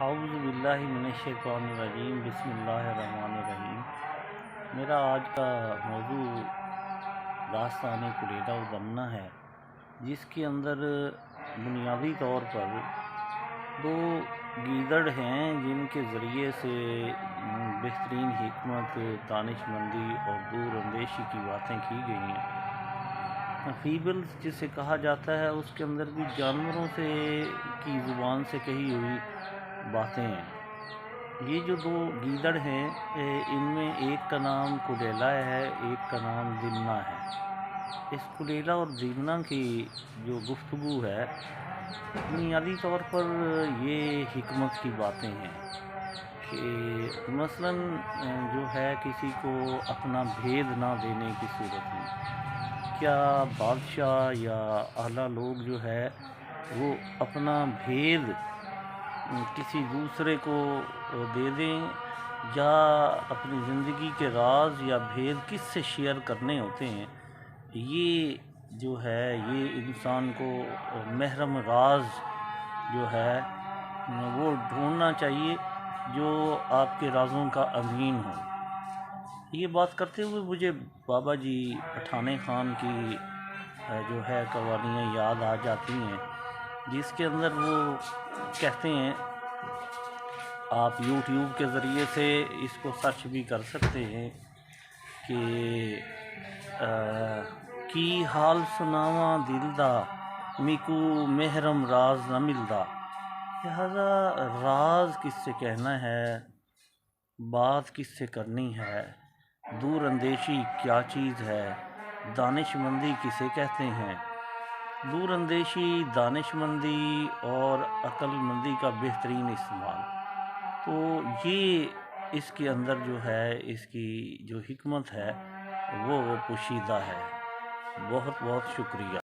اعوذ باللہ من الشیطان الرجیم بسم اللہ الرحمن الرحیم۔ میرا آج کا موضوع داستان کلیلہ و دمنہ ہے، جس کے اندر بنیادی طور پر دو گیدڑ ہیں جن کے ذریعے سے بہترین حکمت، دانش مندی اور دور اندیشی کی باتیں کی گئی ہیں۔ فیبلز جسے کہا جاتا ہے، اس کے اندر بھی جانوروں سے کی زبان سے کہی ہوئی باتیں ہیں۔ یہ جو دو گیدڑ ہیں، ان میں ایک کا نام کلیلہ ہے، ایک کا نام دمنہ ہے۔ اس کلیلہ اور دمنہ کی جو گفتگو ہے، بنیادی طور پر یہ حکمت کی باتیں ہیں کہ مثلاً جو ہے کسی کو اپنا بھید نہ دینے کی صورت میں کیا بادشاہ یا اعلیٰ لوگ جو ہے وہ اپنا بھید کسی دوسرے کو دے دیں، یا اپنی زندگی کے راز یا بھید کس سے شیئر کرنے ہوتے ہیں، یہ جو ہے یہ انسان کو محرم راز جو ہے وہ ڈھونڈنا چاہیے جو آپ کے رازوں کا امین ہو۔ یہ بات کرتے ہوئے مجھے بابا جی پٹھان خان کی جو ہے قوالیاں یاد آ جاتی ہیں، جس کے اندر وہ کہتے ہیں، آپ یوٹیوب کے ذریعے سے اس کو سرچ بھی کر سکتے ہیں کہ کی حال سناواں دل دا میکو محرم راز نہ ملدا۔ لہذا راز کس سے کہنا ہے، بات کس سے کرنی ہے، دور اندیشی کیا چیز ہے، دانش مندی کسے کہتے ہیں۔ دور اندیشی، دانش مندی اور عقل مندی کا بہترین استعمال، تو یہ اس کے اندر جو ہے اس کی جو حکمت ہے وہ پوشیدہ ہے۔ بہت بہت شکریہ۔